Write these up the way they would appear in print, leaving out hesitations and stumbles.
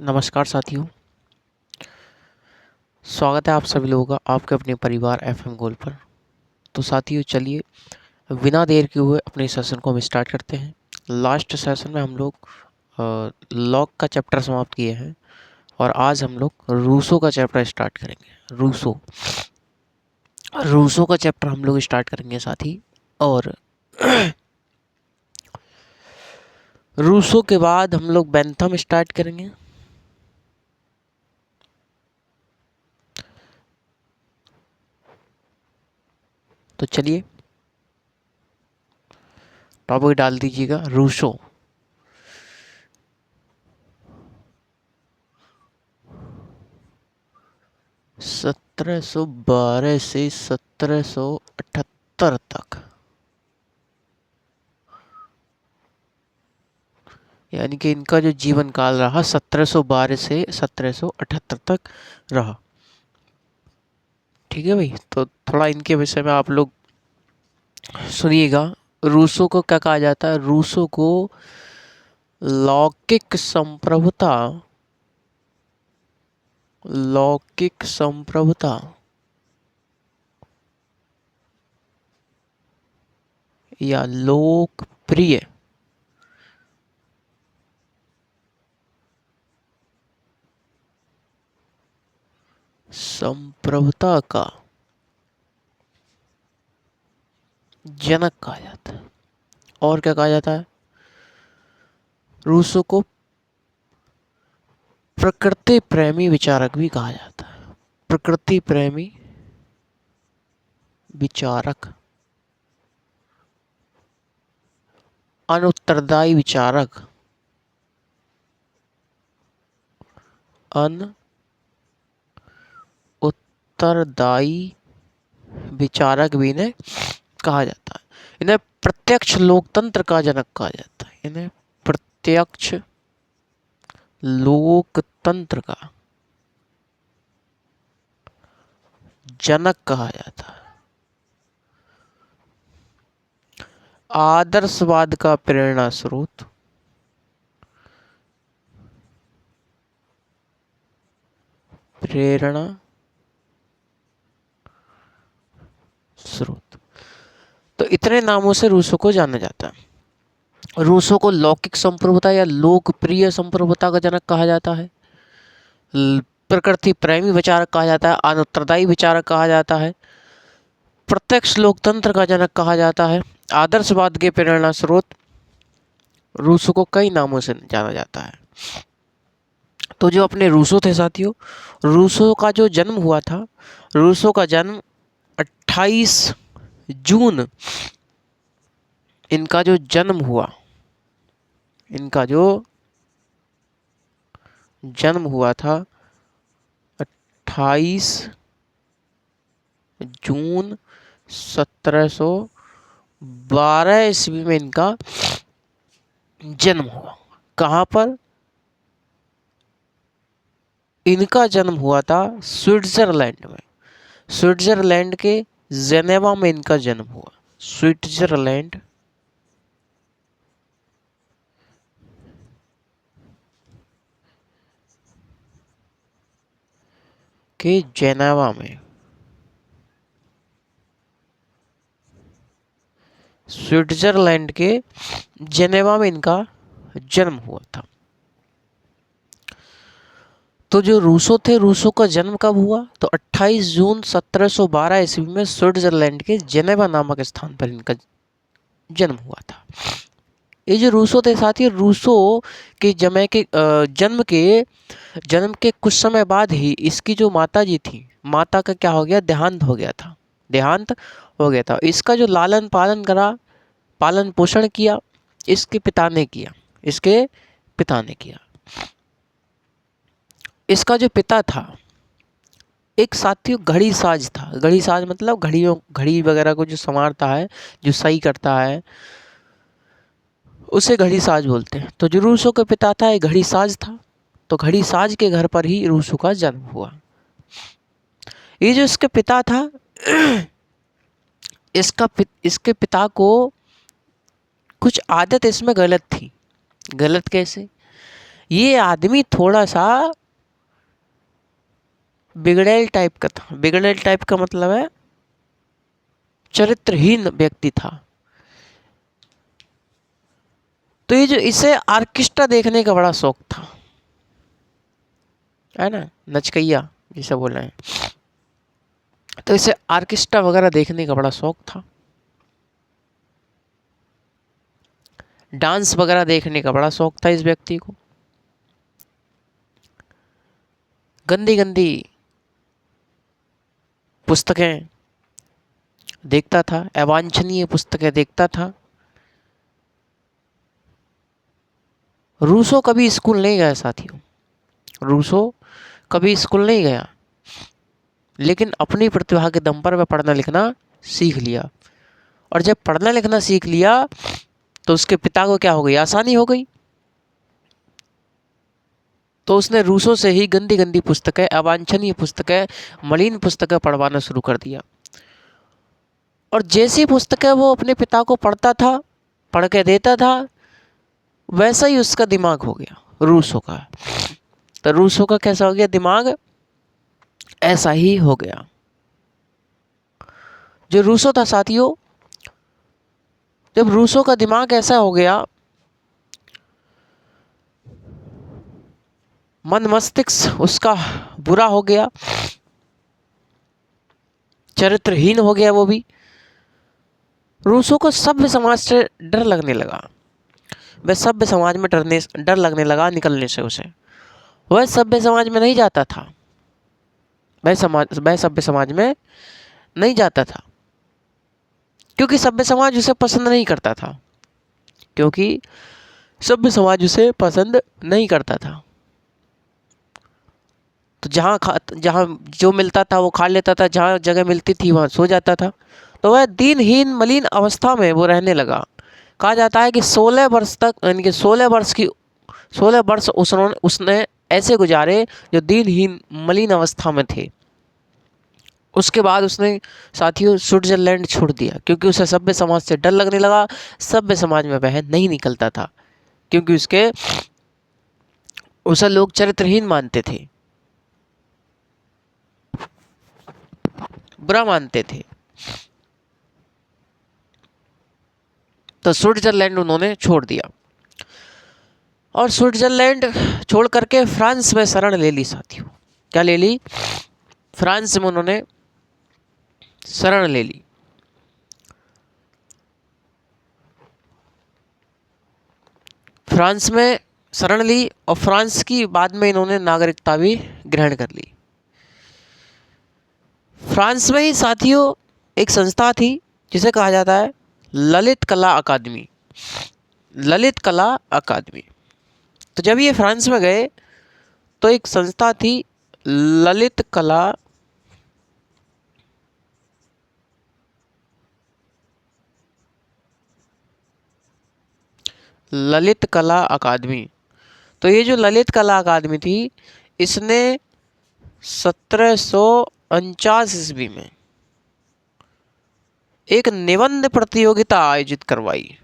नमस्कार साथियों, स्वागत है आप सभी लोगों का आपके अपने परिवार एफएम गोल पर। तो साथियों चलिए बिना देर किए हुए अपने सेशन को हम स्टार्ट करते हैं। लास्ट सेशन में हम लोग लॉग का चैप्टर समाप्त किए हैं और आज हम लोग रूसो का चैप्टर स्टार्ट करेंगे। रूसो का चैप्टर हम लोग स्टार्ट करेंगे साथी। और रूसो के बाद हम लोग बेंथम स्टार्ट करेंगे। तो चलिए टॉपिक डाल दीजिएगा रूसो। सत्रह सौ बारह से 1778 तक, यानी कि इनका जो जीवन काल रहा 1712 से 1778 तक रहा। ठीक है भाई, तो थोड़ा इनके विषय में आप लोग सुनिएगा। रूसो को क्या कहा जाता है? रूसो को लौकिक संप्रभुता, लौकिक संप्रभुता या लोकप्रिय संप्रभुता का जनक कहा जाता है। और क्या कहा जाता है? रूसो को प्रकृति प्रेमी विचारक भी कहा जाता है। प्रकृति प्रेमी विचारक, अनुत्तरदायी विचारक, अनुत्तरदायी विचारक भी इन्हें कहा जाता है। इन्हें प्रत्यक्ष लोकतंत्र का जनक कहा जाता है। इन्हें प्रत्यक्ष लोकतंत्र का जनक कहा जाता है। आदर्शवाद का प्रेरणा स्रोत, प्रेरणा स्रोत। तो इतने नामों से रूसो को जाना जाता है। रूसो को लौकिक संप्रभुता या लोकप्रिय संप्रभुता का जनक कहा जाता है। प्रकृति प्रेमी विचारक कहा जाता है। अनुत्तरदायी विचारक कहा जाता है। प्रत्यक्ष लोकतंत्र का जनक कहा जाता है। आदर्शवाद के प्रेरणा स्रोत। रूसो को कई नामों से जाना जाता है। तो जो अपने रूसो थे साथियों, रूसो का जो जन्म हुआ था, रूसो का जन्म 28 जून, इनका जो जन्म हुआ, इनका जो जन्म हुआ था 28 जून 1712 ईस्वी में इनका जन्म हुआ। कहाँ पर? इनका जन्म हुआ था स्विट्जरलैंड में। स्विट्जरलैंड के जेनेवा में इनका जन्म हुआ। स्विट्जरलैंड के जेनेवा में, स्विट्जरलैंड के जेनेवा में इनका जन्म हुआ था। तो जो रूसो थे, रूसो का जन्म कब हुआ? तो 28 जून 1712 ईस्वी में स्विट्जरलैंड के जेनेवा नामक स्थान पर इनका जन्म हुआ था। ये जो रूसो थे साथी, रूसो के जन्म के कुछ समय बाद ही इसकी जो माता जी थी, माता का क्या हो गया? देहांत हो गया था। देहांत हो गया था। इसका जो लालन पालन करा, पालन पोषण किया, इसके पिता ने किया। इसके पिता ने किया। इसका जो पिता था, एक साथियों घड़ी साज था। घड़ी साज मतलब घड़ी वगैरह को जो संवारता है, जो सही करता है, उसे घड़ी साज बोलते हैं। तो जो रूसो के पिता था, एक घड़ी साज था। तो घड़ी साज के घर पर ही रूसो का जन्म हुआ। ये जो इसके पिता था, इसके पिता को कुछ आदत इसमें गलत थी। गलत कैसे? ये आदमी थोड़ा सा बिगड़ैल टाइप का था। बिगड़ैल टाइप का मतलब है चरित्रहीन व्यक्ति था। तो ये जो इसे ऑर्केस्ट्रा देखने का बड़ा शौक था, है ना, नचकैया जिसे बोल रहे हैं, तो इसे ऑर्केस्ट्रा वगैरह देखने का बड़ा शौक था। डांस वगैरह देखने का बड़ा शौक था इस व्यक्ति को। गंदी गंदी पुस्तकें देखता था, अवांछनीय पुस्तकें देखता था। रूसो कभी स्कूल नहीं गया साथियों, रूसो कभी स्कूल नहीं गया, लेकिन अपनी प्रतिभा के दम पर वह पढ़ना लिखना सीख लिया। और जब पढ़ना लिखना सीख लिया तो उसके पिता को क्या हो गई, आसानी हो गई। तो उसने रूसो से ही गंदी गंदी पुस्तकें, अवांछनीय पुस्तकें, मलिन पुस्तकें पढ़वाना शुरू कर दिया। और जैसी पुस्तकें वो अपने पिता को पढ़ता था, पढ़ के देता था, वैसा ही उसका दिमाग हो गया रूसो का। तो रूसो का कैसा हो गया दिमाग, ऐसा ही हो गया। जो रूसो था साथियों, जब रूसो का दिमाग ऐसा हो गया, मन मस्तिष्क उसका बुरा हो गया, चरित्रहीन हो गया वो भी। रूसो को सभ्य समाज से डर लगने लगा। वह सभ्य समाज में डर लगने लगा निकलने से उसे। वह सभ्य समाज में नहीं जाता था, वह सभ्य समाज में नहीं जाता था, क्योंकि सभ्य समाज उसे पसंद नहीं करता था, क्योंकि सभ्य समाज उसे पसंद नहीं करता था। तो जहाँ जो मिलता था वो खा लेता था, जहाँ जगह मिलती थी वहाँ सो जाता था। तो वह दीनहीन मलिन अवस्था में वो रहने लगा। कहा जाता है कि 16 वर्ष तक, यानी कि 16 वर्ष उसने ऐसे गुजारे जो दीनहीन मलिन अवस्था में थे। उसके बाद उसने साथियों स्विट्जरलैंड छोड़ दिया, क्योंकि उसे सभ्य समाज से डर लगने लगा। सभ्य समाज में वह नहीं निकलता था, क्योंकि उसे लोग चरित्रहीन मानते थे, बुरा मानते थे। तो स्विट्जरलैंड उन्होंने छोड़ दिया, और स्विट्जरलैंड छोड़ करके फ्रांस में शरण ले ली साथियों। क्या ले ली, फ्रांस में उन्होंने शरण ले ली। फ्रांस में शरण ली, और फ्रांस की बाद में इन्होंने नागरिकता भी ग्रहण कर ली। फ्रांस में ही साथियों एक संस्था थी जिसे कहा जाता है ललित कला अकादमी। ललित कला अकादमी। तो जब ये फ्रांस में गए तो एक संस्था थी ललित कला अकादमी। तो ये जो ललित कला अकादमी थी, इसने 1749 ईस्वी में एक निबंध प्रतियोगिता आयोजित करवाई।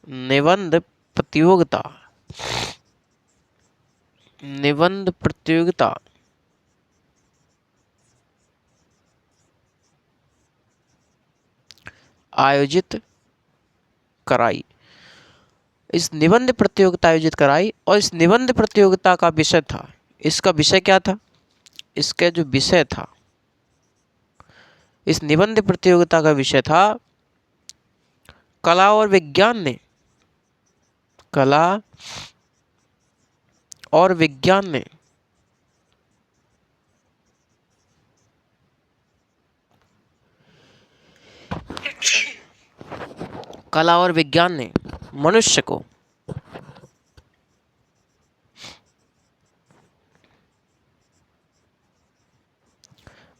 निबंध प्रतियोगिता आयोजित कराई। इस निबंध प्रतियोगिता आयोजित कराई, और इस निबंध प्रतियोगिता का विषय था, इसका विषय क्या था, इसका जो विषय था, इस निबंध प्रतियोगिता का विषय था कला और विज्ञान ने मनुष्य को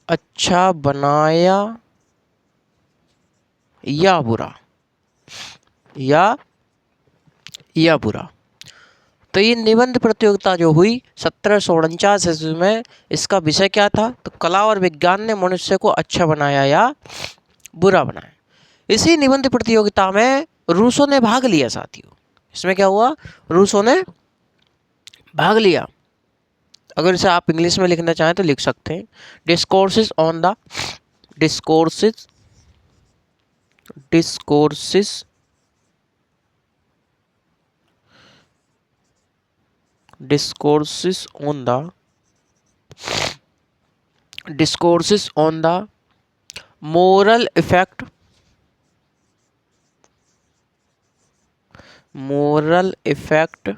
अच्छा बनाया या बुरा, तो ये निबंध प्रतियोगिता जो हुई 1749 ईस्वी में, इसका विषय क्या था, तो कला और विज्ञान ने मनुष्य को अच्छा बनाया या बुरा बनाया। इसी निबंध प्रतियोगिता में रूसो ने भाग लिया साथियों। इसमें क्या हुआ, रूसों ने भाग लिया। अगर इसे आप इंग्लिश में लिखना चाहें तो लिख सकते हैं, discourses on the discourses discourses discourses on the discourses on the moral effect moral effect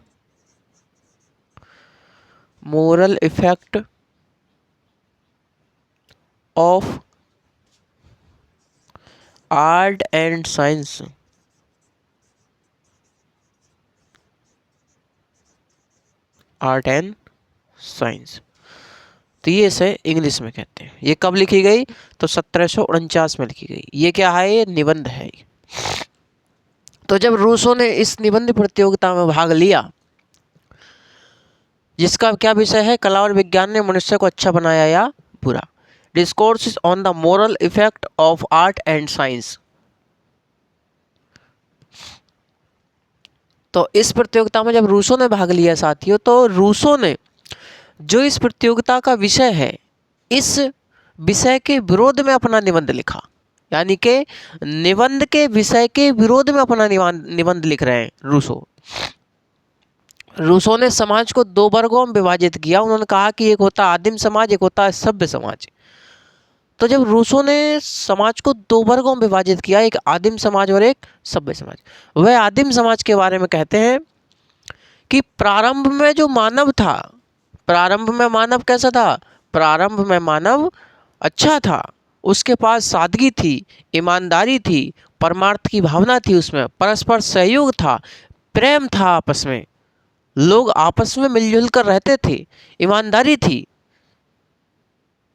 moral effect of art and science art and science। तो ये इसे इंग्लिश में कहते हैं। ये कब लिखी गई, तो 1749 में लिखी गई। ये क्या है, ये निबंध है। तो जब रूसो ने इस निबंध प्रतियोगिता में भाग लिया, जिसका क्या विषय है, कला और विज्ञान ने मनुष्य को अच्छा बनाया या बुरा, discourse on the moral effect of art and science. तो इस प्रतियोगिता में जब रूसो ने भाग लिया साथियों, तो रूसो ने जो इस प्रतियोगिता का विषय है, इस विषय के विरोध में अपना निबंध लिखा। यानी कि निबंध के विषय के विरोध में अपना निबंध लिख रहे हैं रूसो। रूसो ने समाज को दो वर्गों में विभाजित किया। उन्होंने कहा कि एक होता आदिम समाज, एक होता है सभ्य समाज। तो जब रूसो ने समाज को दो वर्गों में विभाजित किया, एक आदिम समाज और एक सभ्य समाज, वह आदिम समाज के बारे में कहते हैं कि प्रारंभ में जो मानव था, प्रारंभ में मानव कैसा था, प्रारंभ में मानव अच्छा था, उसके पास सादगी थी, ईमानदारी थी, परमार्थ की भावना थी, उसमें परस्पर सहयोग था, प्रेम था, आपस में लोग आपस में मिलजुल कर रहते थे, ईमानदारी थी,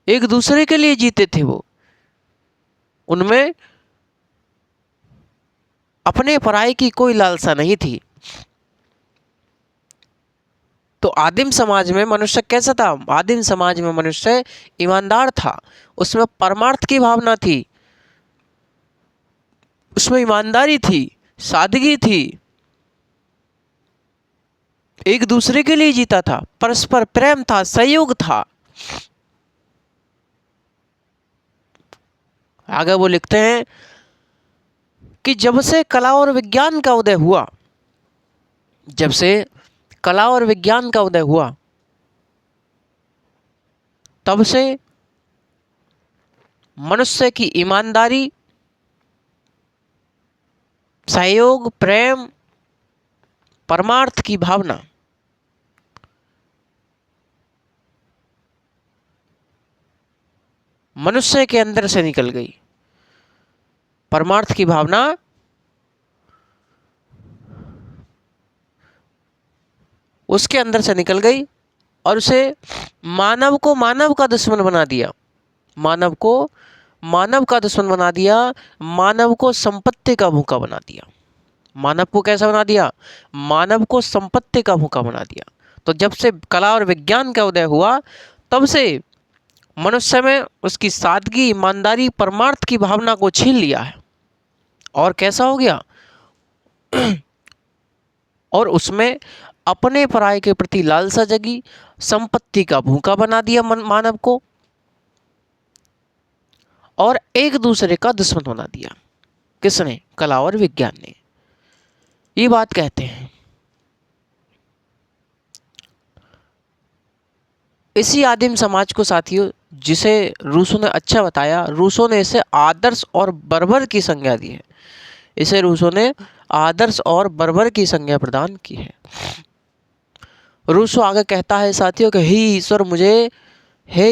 एक दूसरे के लिए जीते थे वो, उनमें अपने पराये की कोई लालसा नहीं थी। तो आदिम समाज में मनुष्य कैसा था, आदिम समाज में मनुष्य ईमानदार था, उसमें परमार्थ की भावना थी, उसमें ईमानदारी थी, सादगी थी, एक दूसरे के लिए जीता था, परस्पर प्रेम था, सहयोग था। आगे वो लिखते हैं कि जब से कला और विज्ञान का उदय हुआ, जब से कला और विज्ञान का उदय हुआ, तब से मनुष्य की ईमानदारी, सहयोग, प्रेम, परमार्थ की भावना मनुष्य के अंदर से निकल गई। परमार्थ की भावना उसके अंदर से निकल गई और उसे मानव को मानव का दुश्मन बना दिया, मानव को मानव का दुश्मन बना दिया, मानव को संपत्ति का भूखा बना दिया। मानव को कैसा बना दिया, मानव को संपत्ति का भूखा बना दिया। तो जब से कला और विज्ञान का उदय हुआ, तब से मनुष्य में उसकी सादगी, ईमानदारी, परमार्थ की भावना को छीन लिया है। और कैसा हो गया और उसमें अपने पराये के प्रति लालसा जगी, संपत्ति का भूखा बना दिया मानव को, और एक दूसरे का दुश्मन बना दिया। किसने, कला और विज्ञान ने। ये बात कहते हैं। इसी आदिम समाज को साथियों, जिसे रूसो ने अच्छा बताया, रूसो ने इसे आदर्श और बर्बर की संज्ञा दी है। इसे रूसो ने आदर्श और बर्बर की संज्ञा प्रदान की है। रूसो आगे कहता है साथियों कि हे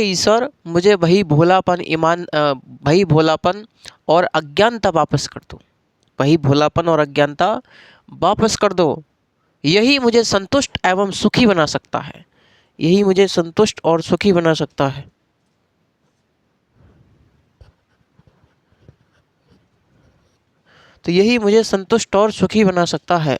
ईश्वर मुझे वही भोलापन और अज्ञानता वापस कर दो, वही भोलापन और अज्ञानता वापस कर दो। यही मुझे संतुष्ट एवं सुखी बना सकता है, यही मुझे संतुष्ट और सुखी बना सकता है। तो यही मुझे संतुष्ट और सुखी बना सकता है।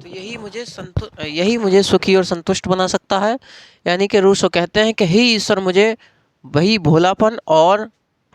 तो यही मुझे सुखी और संतुष्ट बना सकता है। यानी कि रूसो कहते हैं कि हे ईश्वर, मुझे वही भोलापन और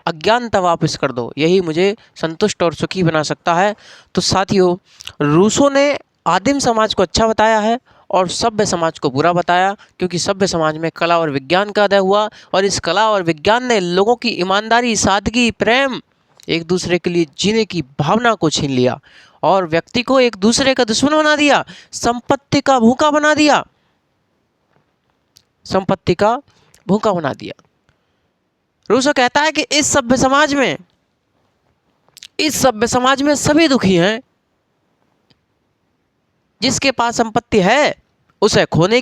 अज्ञानता वापस कर दो, यही मुझे संतुष्ट और सुखी बना सकता है। तो साथियों, रूसो ने आदिम समाज को अच्छा बताया है और सभ्य समाज को बुरा बताया, क्योंकि सभ्य समाज में कला और विज्ञान का उदय हुआ और इस कला और विज्ञान ने लोगों की ईमानदारी, सादगी, प्रेम, एक दूसरे के लिए जीने की भावना को छीन लिया और व्यक्ति को एक दूसरे का दुश्मन बना दिया, संपत्ति का भूखा बना दिया, संपत्ति का भूखा बना दिया। रूसो कहता है कि इस सभ्य समाज में सभी दुखी हैं। जिसके पास संपत्ति है उसे खोने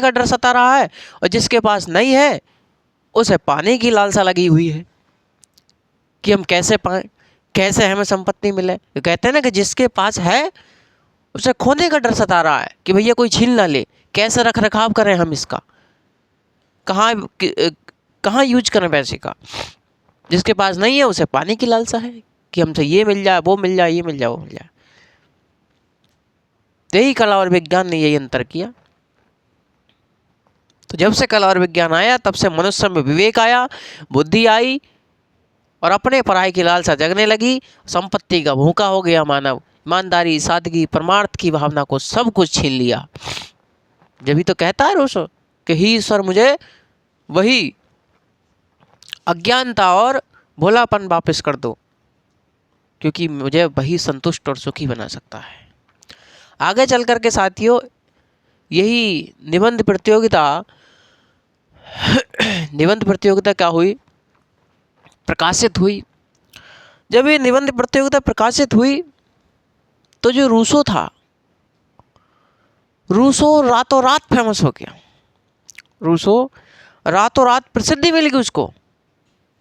का डर सता रहा है, और जिसके पास नहीं है उसे पाने की लालसा लगी हुई है कि हम कैसे पाएं, कैसे हमें संपत्ति मिले। तो कहते हैं ना कि जिसके पास है उसे खोने का डर सता रहा है कि भैया कोई छीन ना ले, कैसे रख रखाव करें हम इसका, कहाँ यूज करें पैसे का। जिसके पास नहीं है उसे पाने की लालसा है कि हमसे ये मिल जाए, वो मिल जाए, ये मिल जाए, वो मिल जाए। यही कला और विज्ञान ने यही अंतर किया। तो जब से कला और विज्ञान आया तब से मनुष्य में विवेक आया, बुद्धि आई और अपने पराई की लालसा जगने लगी। संपत्ति का भूखा हो गया मानव, ईमानदारी, सादगी, परमार्थ की भावना को सब कुछ छीन लिया। जब ही तो कहता है रूसो कि ही ईश्वर, मुझे वही अज्ञानता और भोलापन वापस कर दो, क्योंकि मुझे वही संतुष्ट और सुखी बना सकता है। आगे चल कर के साथियों, यही निबंध प्रतियोगिता क्या हुई, प्रकाशित हुई। जब ये निबंध प्रतियोगिता प्रकाशित हुई तो जो रूसो था, रूसो रातों रात फेमस हो गया। रूसो रातों रात प्रसिद्धि मिल गई उसको।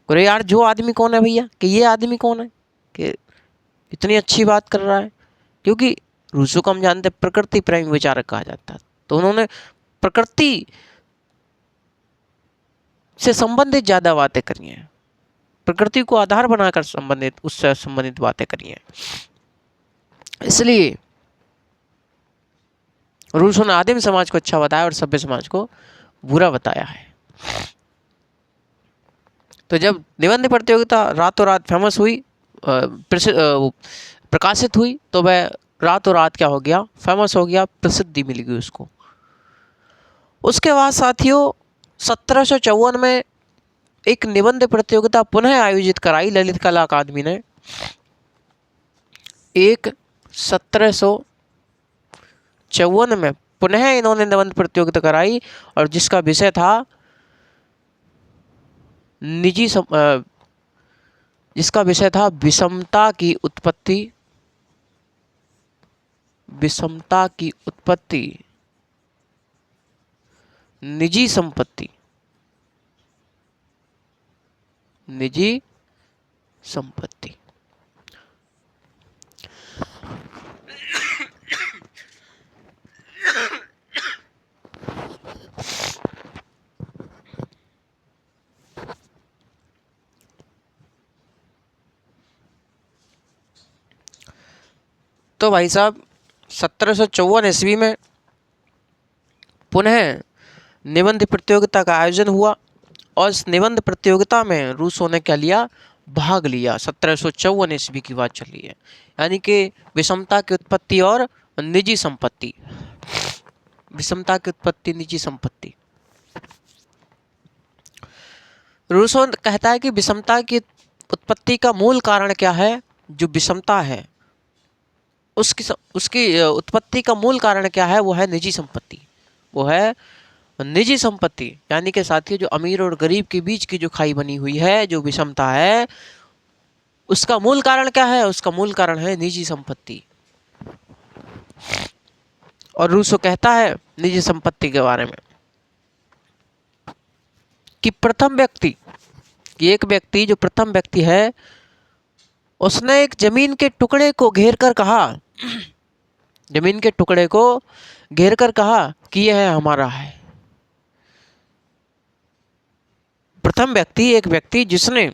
अरे यार, जो आदमी कौन है भैया, कि ये आदमी कौन है कि इतनी अच्छी बात कर रहा है। क्योंकि रूसो को हम जानते हैं प्रकृति प्रेमी विचारक कहा जाता है। तो उन्होंने प्रकृति से संबंधित ज़्यादा बातें करी हैं, प्रकृति को आधार बनाकर उससे संबंधित बातें करी हैं। इसलिए रूसो ने आदिम समाज को अच्छा बताया और सभ्य समाज को बुरा बताया है। तो जब निबंध प्रतियोगिता रातों रात फेमस हुई, प्रकाशित हुई, तो वह रातों रात क्या हो गया, फेमस हो गया, प्रसिद्धि मिल गई उसको। उसके बाद साथियों 1754 में एक निबंध प्रतियोगिता पुनः आयोजित कराई ललित कला अकादमी ने। 1754 में पुनः इन्होंने निबंध प्रतियोगिता कराई और जिसका विषय था विषमता की उत्पत्ति, निजी संपत्ति। तो भाई साहब 1754 ईस्वी में पुनः निबंध प्रतियोगिता का आयोजन हुआ और इस निबंध प्रतियोगिता में रूसो ने क्या लिया, भाग लिया। 1754 ईस्वी की बात चल रही है, यानी कि विषमता की उत्पत्ति और निजी संपत्ति। रूसो कहता है कि विषमता की उत्पत्ति का मूल कारण क्या है। जो विषमता है उसकी उत्पत्ति का मूल कारण क्या है, वो है निजी संपत्ति। यानी कि साथियों, जो अमीर और गरीब के बीच की जो खाई बनी हुई है, जो विषमता है, उसका मूल कारण क्या है, उसका मूल कारण है निजी संपत्ति। और रूसो कहता है निजी संपत्ति के बारे में कि एक व्यक्ति जो प्रथम व्यक्ति है, उसने एक जमीन के टुकड़े को घेर कर कहा कि यह हमारा है। प्रथम व्यक्ति, एक व्यक्ति जिसने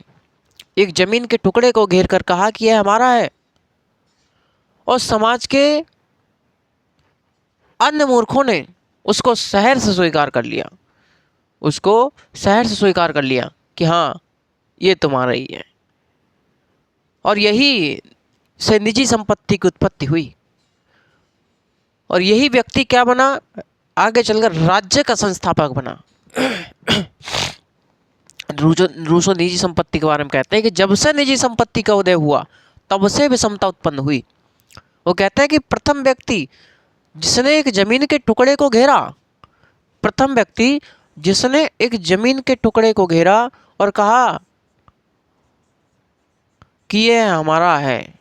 एक जमीन के टुकड़े को घेर कर कहा कि यह हमारा है, और समाज के अन्य मूर्खों ने उसको शहर से स्वीकार कर लिया, उसको शहर से स्वीकार कर लिया कि हाँ ये तुम्हारा ही है। और यही से निजी संपत्ति की उत्पत्ति हुई, और यही व्यक्ति क्या बना, आगे चलकर राज्य का संस्थापक बना। रूसो निजी संपत्ति के बारे में कहते हैं कि जब से निजी संपत्ति का उदय हुआ तब से विषमता उत्पन्न हुई। वो कहते हैं कि प्रथम व्यक्ति जिसने एक जमीन के टुकड़े को घेरा, प्रथम व्यक्ति जिसने एक जमीन के टुकड़े को घेरा और कहा कि यह हमारा है,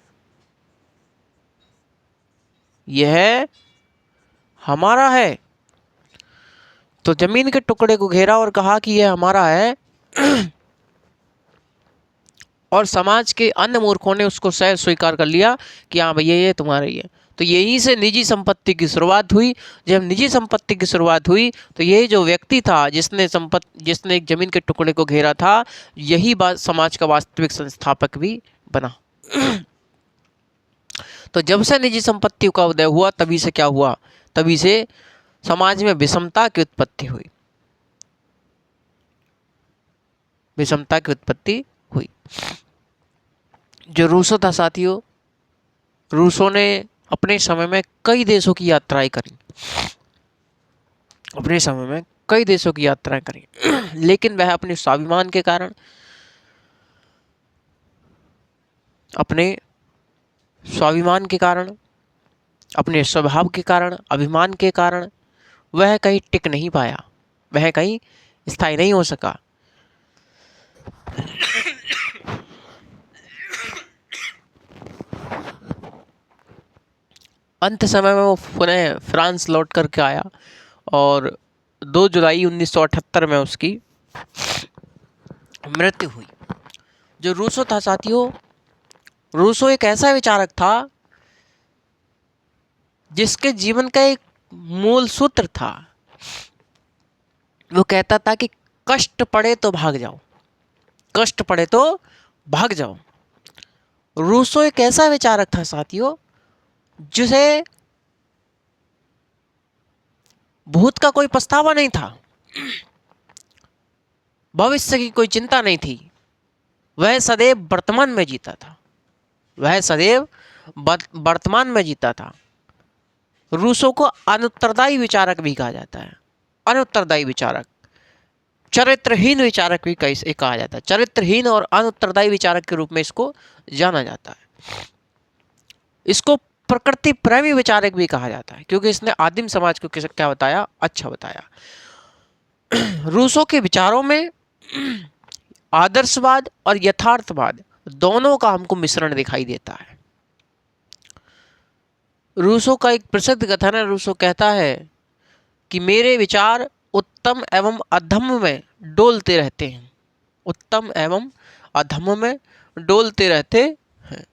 यह हमारा है। तो जमीन के टुकड़े को घेरा और कहा कि यह हमारा है, और समाज के अन्य मूर्खों ने उसको सहज स्वीकार कर लिया कि हाँ भैया ये तुम्हारा ही है। तो यहीं से निजी संपत्ति की शुरुआत हुई। जब निजी संपत्ति की शुरुआत हुई तो यही जो व्यक्ति था जिसने एक जमीन के टुकड़े को घेरा था, यही बात समाज का वास्तविक संस्थापक भी बना। तो जब से निजी संपत्ति का उदय हुआ तभी से क्या हुआ, तभी से समाज में विषमता की उत्पत्ति हुई, विषमता की उत्पत्ति हुई। जो रूसो था साथियों, रूसो ने अपने समय में कई देशों की यात्राएं करी, अपने समय में कई देशों की यात्राएं करी, लेकिन वह अपने स्वाभिमान के कारण, अपने स्वाभिमान के कारण, अपने स्वभाव के कारण, अभिमान के कारण वह कहीं टिक नहीं पाया, वह कहीं स्थायी नहीं हो सका। अंत समय में वो पुनः फ्रांस लौट करके आया और 2 जुलाई 1978 में उसकी मृत्यु हुई। जो रूसो था साथियों, रूसो एक ऐसा विचारक था जिसके जीवन का एक मूल सूत्र था। वो कहता था कि कष्ट पड़े तो भाग जाओ, कष्ट पड़े तो भाग जाओ। रूसो एक ऐसा विचारक था साथियों जिसे भूत का कोई पछतावा नहीं था, भविष्य की कोई चिंता नहीं थी। वह सदैव वर्तमान में जीता था, वह सदैव वर्तमान में जीता था। रूसो को अनुत्तरदायी विचारक भी कहा जाता है, अनुत्तरदायी विचारक, चरित्रहीन विचारक भी कहा जाता है। चरित्रहीन और अनुत्तरदायी विचारक के रूप में इसको जाना जाता है। इसको प्रकृति प्रेमी विचारक भी कहा जाता है क्योंकि इसने आदिम समाज को क्या बताया, अच्छा बताया। रूसो के विचारों में आदर्शवाद और यथार्थवाद दोनों का हमको मिश्रण दिखाई देता है। रूसो का एक प्रसिद्ध कथन है, रूसो कहता है कि मेरे विचार उत्तम एवं अधम में डोलते रहते हैं, उत्तम एवं अधम में डोलते रहते हैं।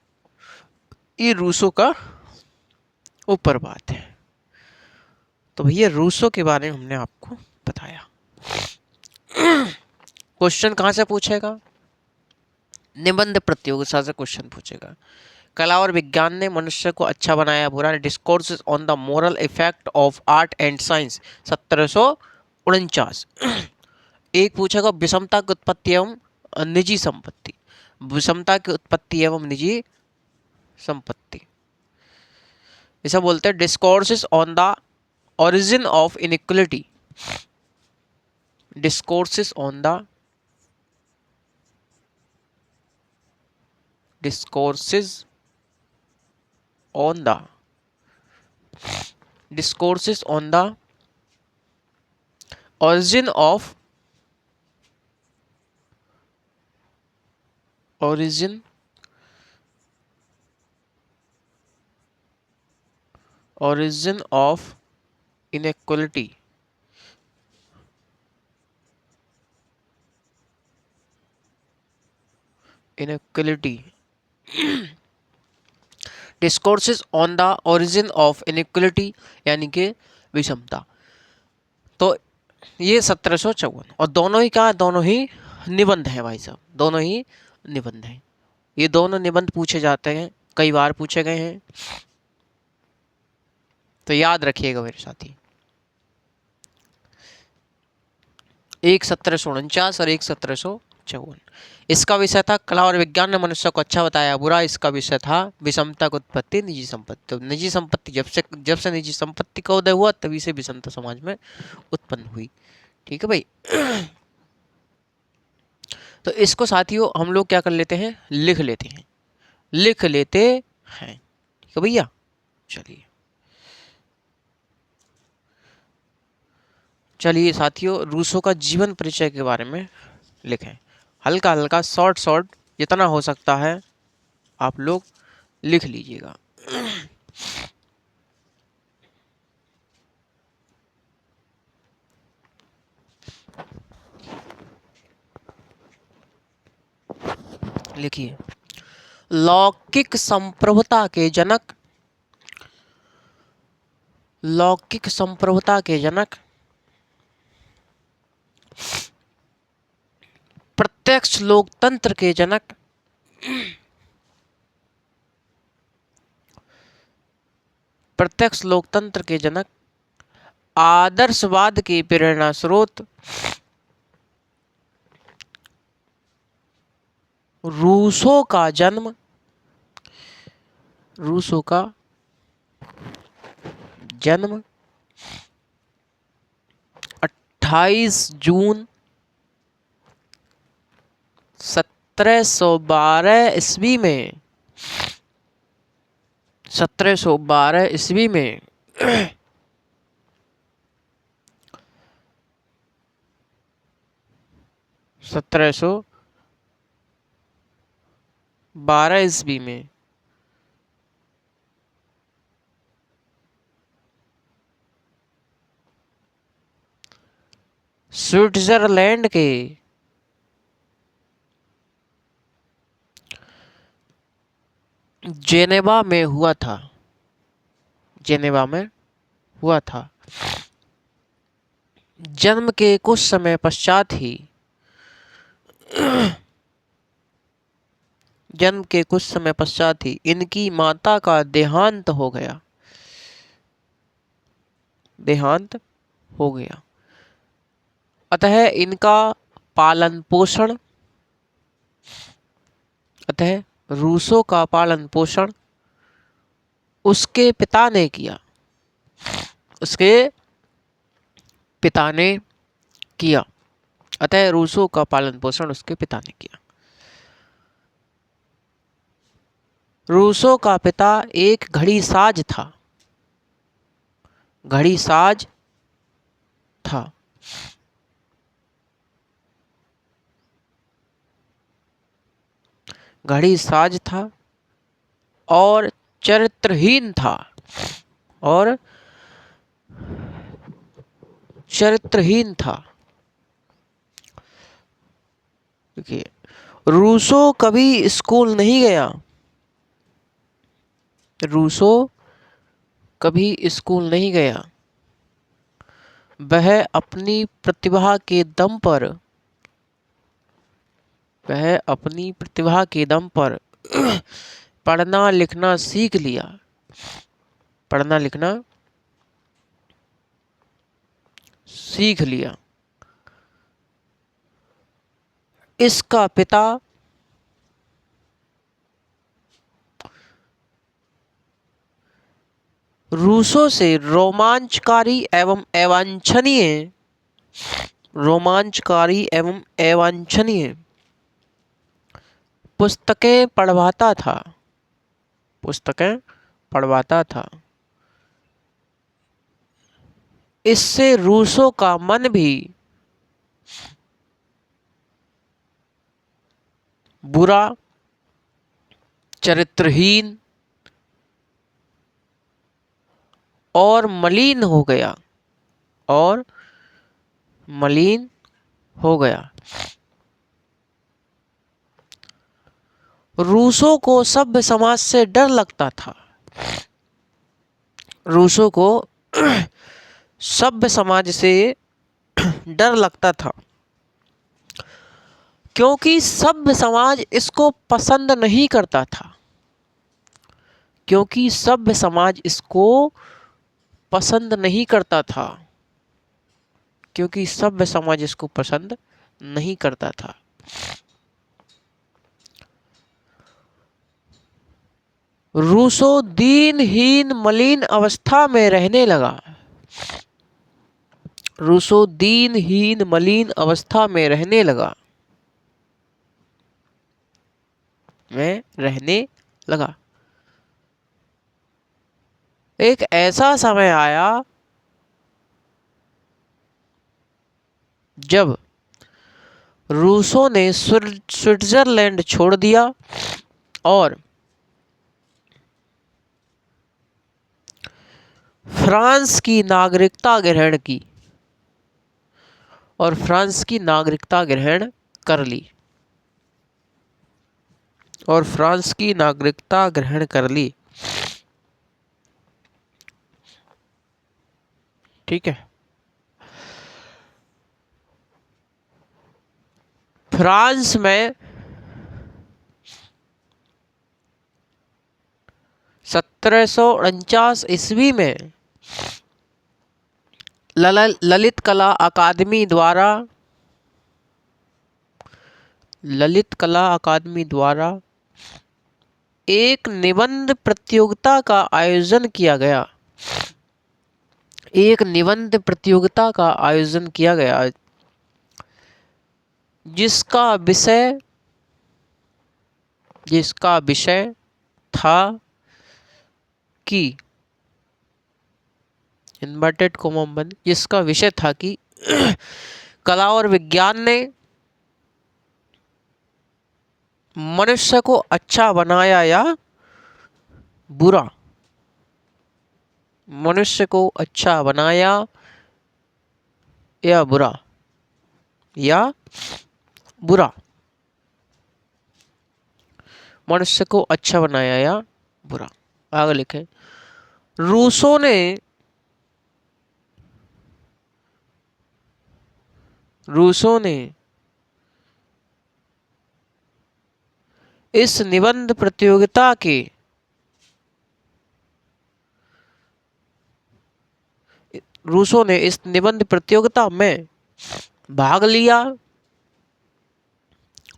ये रूसो का ऊपर बात है। तो भैया रूसो के बारे में हमने आपको बताया। क्वेश्चन कहाँ से पूछेगा, निबंध प्रतियोगिता से क्वेश्चन पूछेगा। कला और विज्ञान ने मनुष्य को अच्छा बनाया बुरा, discourses on the moral effect of art and science 1749। एक पूछेगा विषमता की उत्पत्ति एवं निजी संपत्ति, विषमता की उत्पत्ति एवं निजी संपत्ति, इसे बोलते हैं discourses on the origin of inequality, discourses on the discourses on the origin of inequality, discourses on the origin of inequality यानी कि विषमता। तो ये 1754, और दोनों ही क्या, दोनों ही निबंध हैं भाई साहब, दोनों ही निबंध हैं। ये दोनों निबंध पूछे जाते हैं, कई बार पूछे गए हैं। तो याद रखिएगा मेरे साथी, एक 1749 और एक 1754। इसका विषय था कला और विज्ञान ने मनुष्य को अच्छा बताया बुरा। इसका विषय था विषमता की उत्पत्ति निजी संपत्ति। तो निजी संपत्ति जब से निजी संपत्ति का उदय हुआ तभी से विषमता समाज में उत्पन्न हुई। ठीक है भाई। तो इसको साथियों हम लोग क्या कर लेते हैं, लिख लेते हैं, लिख लेते हैं। ठीक है भैया, चलिए चलिए साथियों, रूसो का जीवन परिचय के बारे में लिखें। हल्का हल्का शॉर्ट शॉर्ट जितना हो सकता है आप लोग लिख लीजिएगा। लिखिए, लौकिक संप्रभुता के जनक, लौकिक संप्रभुता के जनक, प्रत्यक्ष लोकतंत्र के जनक, प्रत्यक्ष लोकतंत्र के जनक, आदर्शवाद के प्रेरणा स्रोत, रूसो का जन्म, रूसो का जन्म 28 जून 1712 ईस्वी में, 1712 ईस्वी में 1712 ईस्वी में स्विट्जरलैंड के जेनेवा में हुआ था, जेनेवा में हुआ था। जन्म के कुछ समय पश्चात ही, जन्म के कुछ समय पश्चात ही इनकी माता का देहांत हो गया, देहांत हो गया। अतः इनका पालन पोषण, अतः रूसो का पालन पोषण उसके पिता ने किया, उसके पिता ने किया। अतः रूसो का पालन पोषण उसके पिता ने किया। रूसो का पिता एक घड़ीसाज था, घड़ीसाज था। घड़ीसाज था और चरित्रहीन था, और चरित्रहीन था। देखिए, रूसो कभी स्कूल नहीं गया, रूसो कभी स्कूल नहीं गया। वह अपनी प्रतिभा के दम पर, वह अपनी प्रतिभा के दम पर पढ़ना लिखना सीख लिया, पढ़ना लिखना सीख लिया। इसका पिता रूसो से रोमांचकारी एवं अवांछनीय, रोमांचकारी एवं अवांछनीय पुस्तकें पढ़वाता था, पुस्तकें पढ़वाता था। इससे रूसो का मन भी बुरा, चरित्रहीन और मलिन हो गया, और मलिन हो गया। रूसो को सभ्य समाज से डर लगता था, रूसो को सभ्य समाज से डर लगता था, क्योंकि सभ्य समाज इसको पसंद नहीं करता था, क्योंकि सभ्य समाज इसको पसंद नहीं करता था, क्योंकि सभ्य समाज इसको पसंद नहीं करता था। रूसो दीनहीन मलिन अवस्था में रहने लगा। रूसो दीनहीन मलिन अवस्था में रहने लगा, में रहने लगा। एक ऐसा समय आया जब रूसों ने स्विट्जरलैंड छोड़ दिया और फ्रांस की नागरिकता ग्रहण की, और फ्रांस की नागरिकता ग्रहण कर ली, और फ्रांस की नागरिकता ग्रहण कर ली। ठीक है। फ्रांस में 1749 ईस्वी में ललित कला अकादमी द्वारा एक निबंध प्रतियोगिता का आयोजन किया गया। एक निबंध प्रतियोगिता का आयोजन किया गया जिसका विषय था कि इन्वर्टेड कोमा बंद, जिसका विषय था कि कला और विज्ञान ने मनुष्य को अच्छा बनाया या बुरा। मनुष्य को अच्छा बनाया या बुरा, या बुरा। मनुष्य को अच्छा बनाया या बुरा। आगे लिखे, रूसो ने इस निबंध प्रतियोगिता के रूसो ने इस निबंध प्रतियोगिता में भाग लिया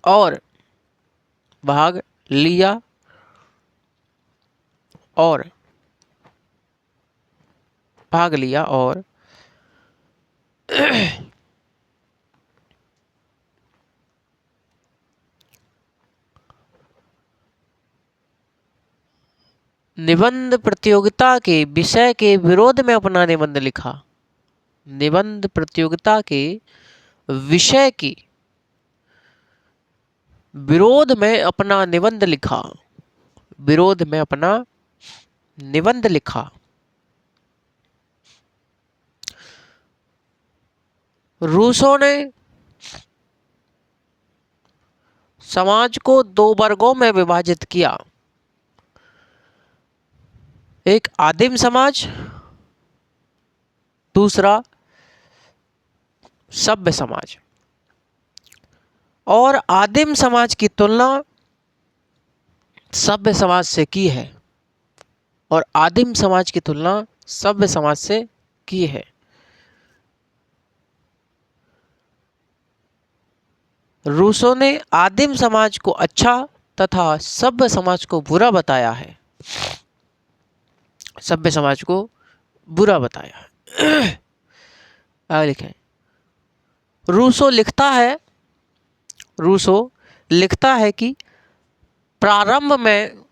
और निबंध प्रतियोगिता के विषय के विरोध में अपना निबंध लिखा। निबंध प्रतियोगिता के विषय के विरोध में अपना निबंध लिखा। विरोध में अपना निबंध लिखा। रूसो ने समाज को दो वर्गों में विभाजित किया। एक आदिम समाज, दूसरा सभ्य समाज। और आदिम समाज की तुलना सभ्य समाज से की है, और आदिम समाज की तुलना सभ्य समाज से की है। रूसो ने आदिम समाज को अच्छा तथा सभ्य समाज को बुरा बताया है। सभ्य समाज को बुरा बताया है। आगे लिखें, रूसो लिखता है कि प्रारंभ में,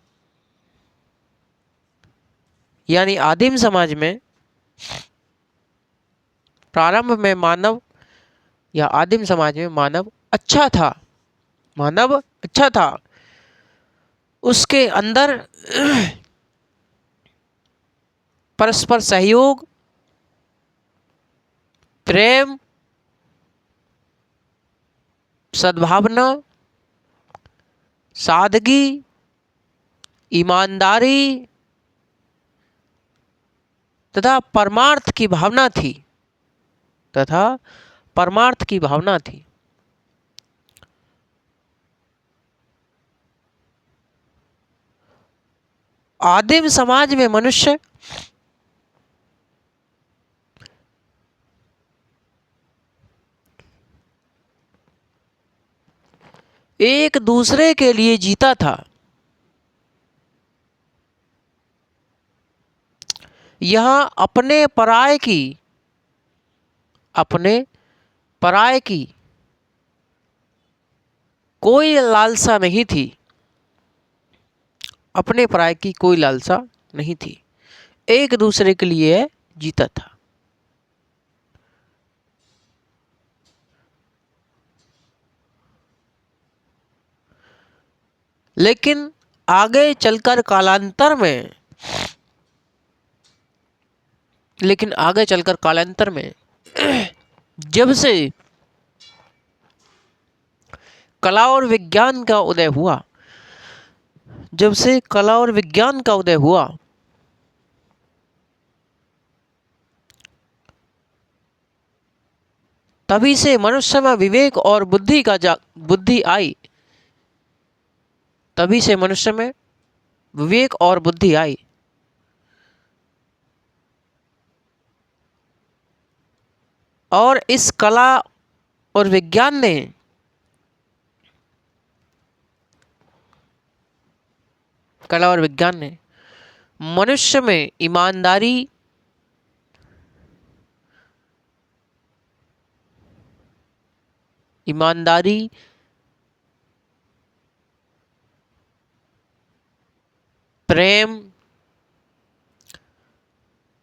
यानी आदिम समाज में, प्रारंभ में मानव या आदिम समाज में मानव अच्छा था। मानव अच्छा था। उसके अंदर परस्पर सहयोग, प्रेम, सद्भावना, सादगी, ईमानदारी तथा परमार्थ की भावना थी। आदिम समाज में मनुष्य एक दूसरे के लिए जीता था। यह अपने पराये की कोई लालसा नहीं थी। अपने पराये की कोई लालसा नहीं थी, एक दूसरे के लिए जीता था। लेकिन आगे चलकर कालांतर में जब से कला और विज्ञान का उदय हुआ, तभी से मनुष्य में विवेक और बुद्धि आई। तभी से मनुष्य में विवेक और बुद्धि आई। और इस कला और विज्ञान ने मनुष्य में ईमानदारी, प्रेम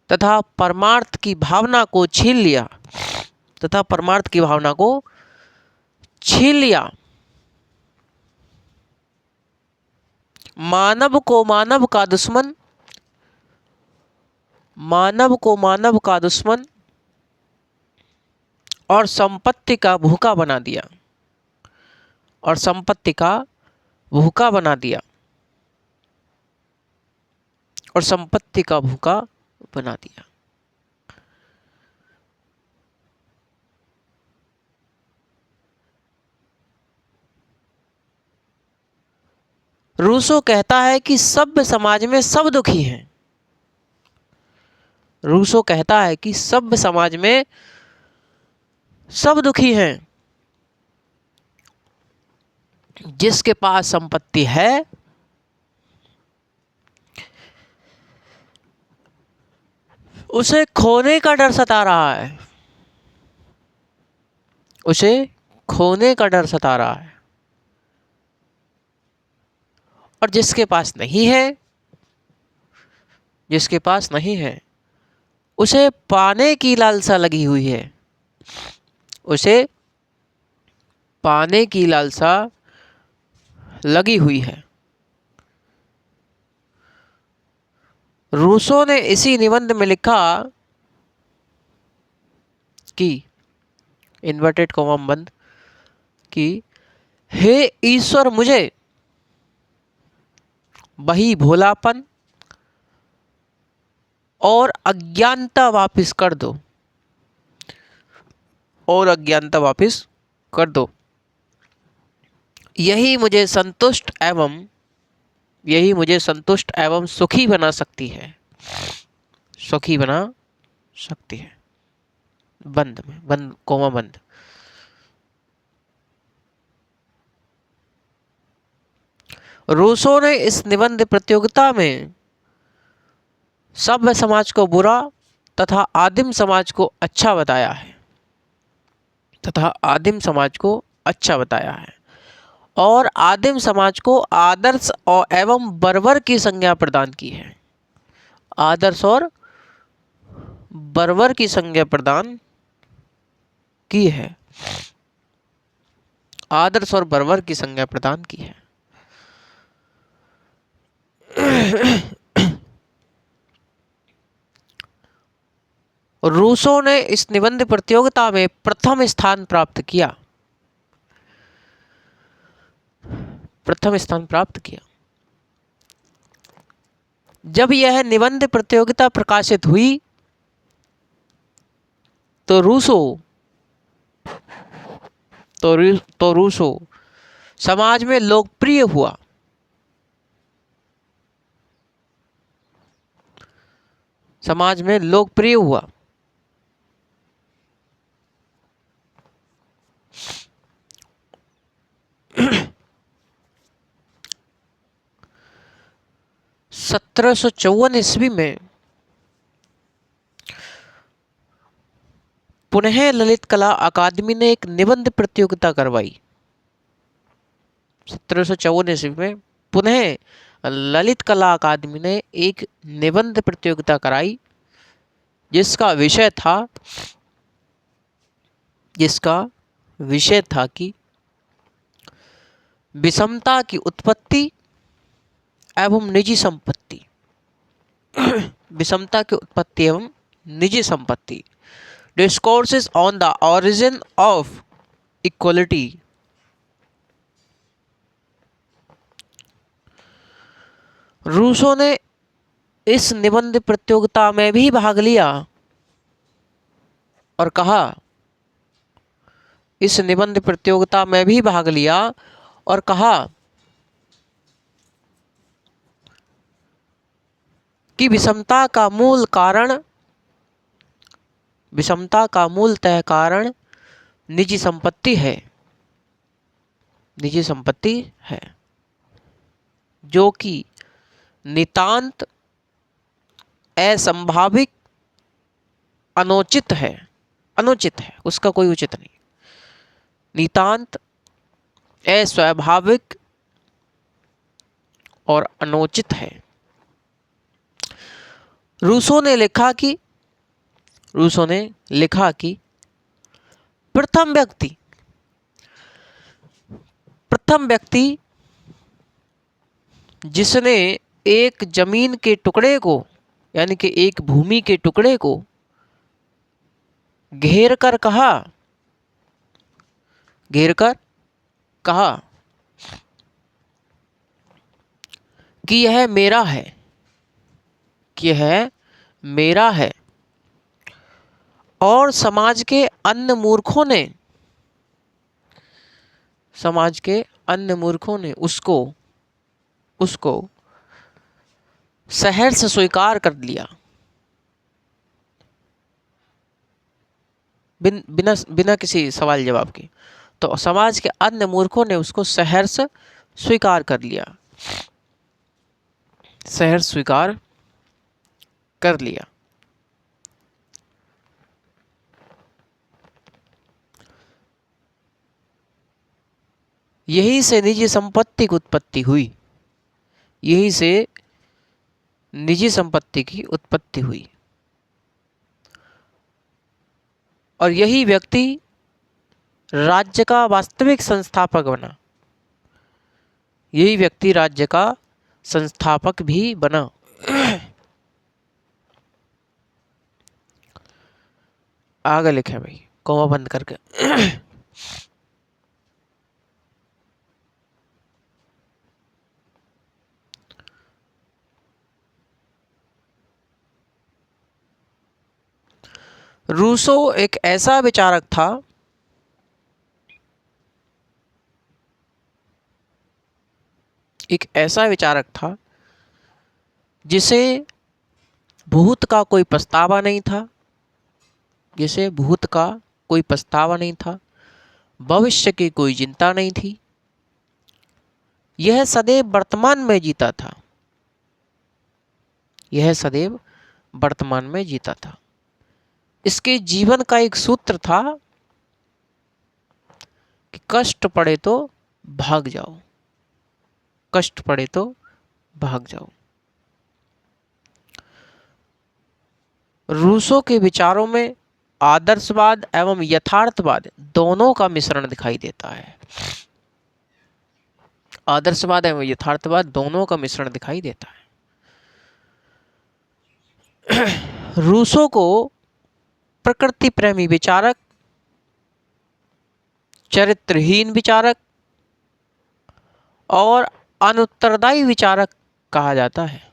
तथा परमार्थ की भावना को छीन लिया। मानव को मानव का दुश्मन और संपत्ति का भूखा बना दिया। रूसो कहता है कि सभ्य समाज में सब दुखी हैं। जिसके पास संपत्ति है उसे खोने का डर सता रहा है। और जिसके पास नहीं है उसे पाने की लालसा लगी हुई है। रूसो ने इसी निबंध में लिखा कि इन्वर्टेड कॉमा बंद कि हे ईश्वर, मुझे वही भोलापन और अज्ञानता वापस कर दो। यही मुझे संतुष्ट एवं सुखी बना सकती है। बंद कोमा बंद। रूसो ने इस निबंध प्रतियोगिता में सभ्य समाज को बुरा तथा आदिम समाज को अच्छा बताया है और आदिम समाज को आदर्श और एवं बर्बर की संज्ञा प्रदान की है। आदर्श और बर्बर की संज्ञा प्रदान की है। रूसो ने इस निबंध प्रतियोगिता में प्रथम स्थान प्राप्त किया। जब यह निबंध प्रतियोगिता प्रकाशित हुई तो रूसो समाज में लोकप्रिय हुआ। 1754 ईस्वी में पुनः ललित कला अकादमी ने एक निबंध प्रतियोगिता करवाई। 1754 ईस्वी में पुनः ललित कला अकादमी ने एक निबंध प्रतियोगिता कराई जिसका विषय था कि विषमता की उत्पत्ति एवं निजी संपत्ति। विषमता की उत्पत्ति एवं निजी संपत्ति। Discourses on the origin of equality. Rousseau ने इस निबंध प्रतियोगिता में भी भाग लिया और कहा, इस निबंध प्रतियोगिता में भी भाग लिया और कहा कि विषमता का मूलतः कारण निजी संपत्ति है जो कि नितांत असंभाविक अनुचित है, उसका कोई उचित नहीं, नितांत अस्वाभाविक और अनुचित है। रूसो ने लिखा कि प्रथम व्यक्ति जिसने एक जमीन के टुकड़े को यानी कि एक भूमि के टुकड़े को घेर कर कहा कि यह मेरा है और समाज के अन्य मूर्खों ने उसको सहर्ष स्वीकार कर लिया, बिना किसी सवाल जवाब के। तो समाज के अन्य मूर्खों ने उसको सहर्ष स्वीकार कर लिया। यही से निजी संपत्ति की उत्पत्ति हुई और यही व्यक्ति राज्य का वास्तविक संस्थापक बना। भी बना। आगे लिखे भाई, कॉमा बंद करके। रूसो एक ऐसा विचारक था जिसे भूत का कोई पछतावा नहीं था, भविष्य की कोई चिंता नहीं थी। यह सदैव वर्तमान में जीता था। इसके जीवन का एक सूत्र था कि कष्ट पड़े तो भाग जाओ। रूसो के विचारों में आदर्शवाद एवं यथार्थवाद दोनों का मिश्रण दिखाई देता है। रूसो को प्रकृति प्रेमी विचारक, चरित्रहीन विचारक और अनुत्तरदायी विचारक कहा जाता है।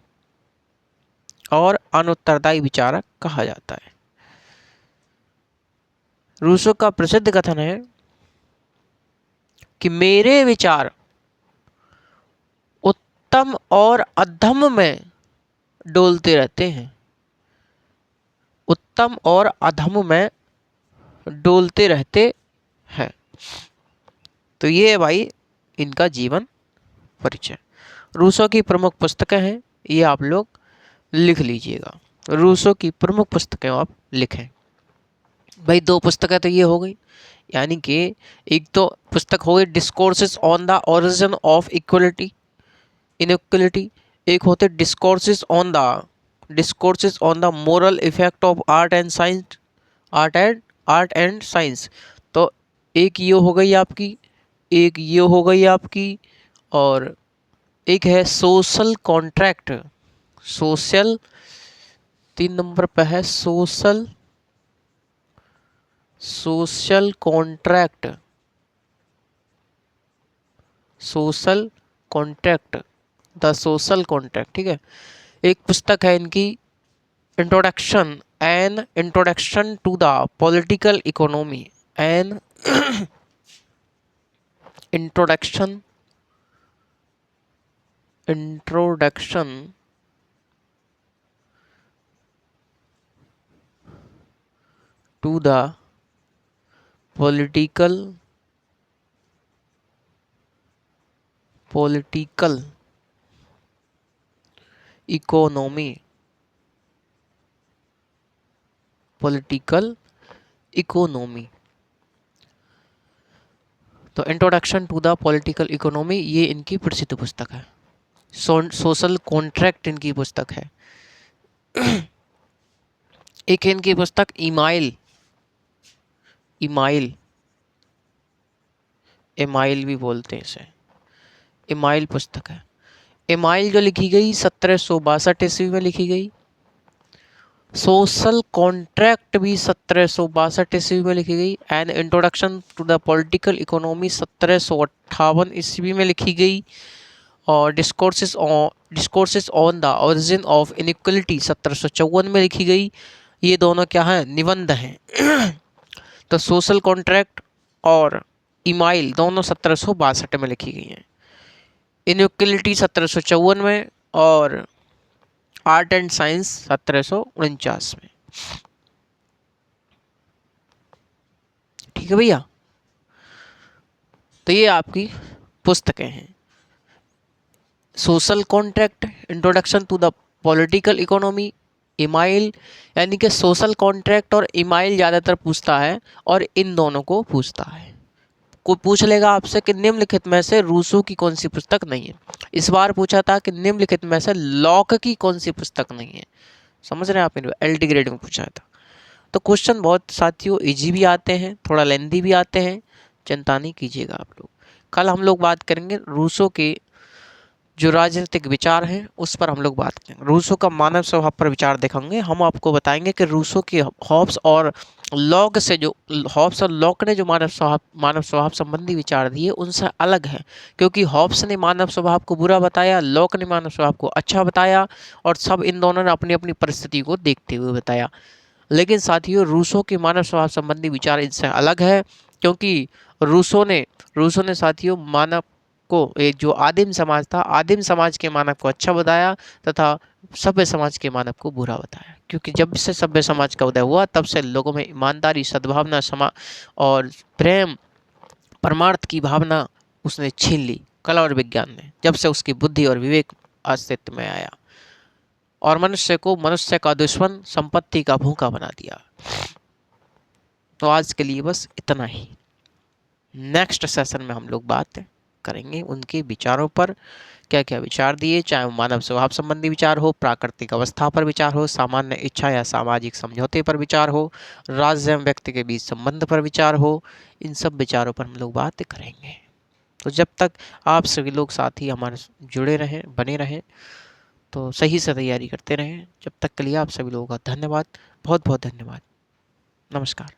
रूसो का प्रसिद्ध कथन है कि मेरे विचार उत्तम और अधम में डोलते रहते हैं। तो ये भाई इनका जीवन परिचय। रूसो की प्रमुख पुस्तकें हैं, ये आप लोग लिख लीजिएगा। रूसो की प्रमुख पुस्तकें आप लिखें। भाई 2 पुस्तकें तो ये हो गई, यानी कि एक तो पुस्तक हो गई discourses on the origin of equality inequality, एक होते discourses on the moral effect of art and science, art and science. तो एक ये हो गई आपकी, एक ये हो गई आपकी, और एक है सोशल कॉन्ट्रैक्ट। सोशल 3 नंबर पे है social contract, social contract, the social contract, ठीक है। एक पुस्तक है इनकी introduction to the political economy, an introduction to the political economy, तो introduction to the political economy ये इनकी प्रसिद्ध पुस्तक है। सोशल कॉन्ट्रैक्ट इनकी पुस्तक है। एक इनकी पुस्तक इमाइल भी बोलते हैं इसे, इमाइल पुस्तक है। इमाइल जो लिखी गई 1762 ईस्वी में लिखी गई। सोशल कॉन्ट्रैक्ट भी 1762 ईस्वी में लिखी गई। And introduction to the political economy 1758 ईस्वी में लिखी गई। और discourses on the origin of inequality 1754 में लिखी गई। ये दोनों क्या हैं, निबंध हैं। तो सोशल कॉन्ट्रैक्ट और इमाइल दोनों 1762 में लिखी गई हैं। इनइक्वलिटी 1754 में और आर्ट एंड साइंस 1749 में। ठीक है भैया, तो ये आपकी पुस्तकें हैं। Social contract, introduction to the political economy, Emile, यानी कि सोशल कॉन्ट्रैक्ट और इमाइल ज़्यादातर पूछता है और इन दोनों को पूछता है। कोई पूछ लेगा आपसे कि निम्नलिखित में से रूसो की कौन सी पुस्तक नहीं है। इस बार पूछा था कि निम्नलिखित में से लॉक की कौन सी पुस्तक नहीं है। समझ रहे हैं आप, एलटी ग्रेड में पूछा था। तो क्वेश्चन बहुत साथियों इजी भी आते हैं, थोड़ा लेंदी भी आते हैं, चिंता नहीं कीजिएगा आप लोग। कल हम लोग बात करेंगे रूसो के जो राजनीतिक विचार हैं उस पर हम लोग बात करेंगे। रूसो का मानव स्वभाव पर विचार देखेंगे। हम आपको बताएंगे कि रूसो के हॉब्स और लॉक ने जो मानव स्वभाव संबंधी विचार दिए उनसे अलग है, क्योंकि हॉब्स ने मानव स्वभाव को बुरा बताया, लॉक ने मानव स्वभाव को अच्छा बताया, और सब इन दोनों ने अपनी अपनी परिस्थिति को देखते हुए बताया। लेकिन साथियों रूसो के मानव स्वभाव संबंधी विचार इनसे अलग है, क्योंकि रूसो ने साथियों मानव को, एक जो आदिम समाज था, आदिम समाज के मानव को अच्छा बताया तथा सभ्य समाज के मानव को बुरा बताया। क्योंकि जब से सभ्य समाज का उदय हुआ तब से लोगों में ईमानदारी, सद्भावना, क्षमा और प्रेम, परमार्थ की भावना उसने छीन ली कला और विज्ञान ने, जब से उसकी बुद्धि और विवेक अस्तित्व में आया और मनुष्य को मनुष्य का दुश्मन, संपत्ति का भूखा बना दिया। तो आज के लिए बस इतना ही। नेक्स्ट सेशन में हम लोग बात करेंगे उनके विचारों पर, क्या क्या विचार दिए, चाहे वो मानव स्वभाव संबंधी विचार हो, प्राकृतिक अवस्था पर विचार हो, सामान्य इच्छा या सामाजिक समझौते पर विचार हो, राज्य एवं व्यक्ति के बीच संबंध पर विचार हो। इन सब विचारों पर हम लोग बात करेंगे। तो जब तक आप सभी लोग साथी हमारे जुड़े रहें, बने रहें, तो सही से तैयारी करते रहें। जब तक के लिए आप सभी लोगों का धन्यवाद, बहुत बहुत धन्यवाद। नमस्कार।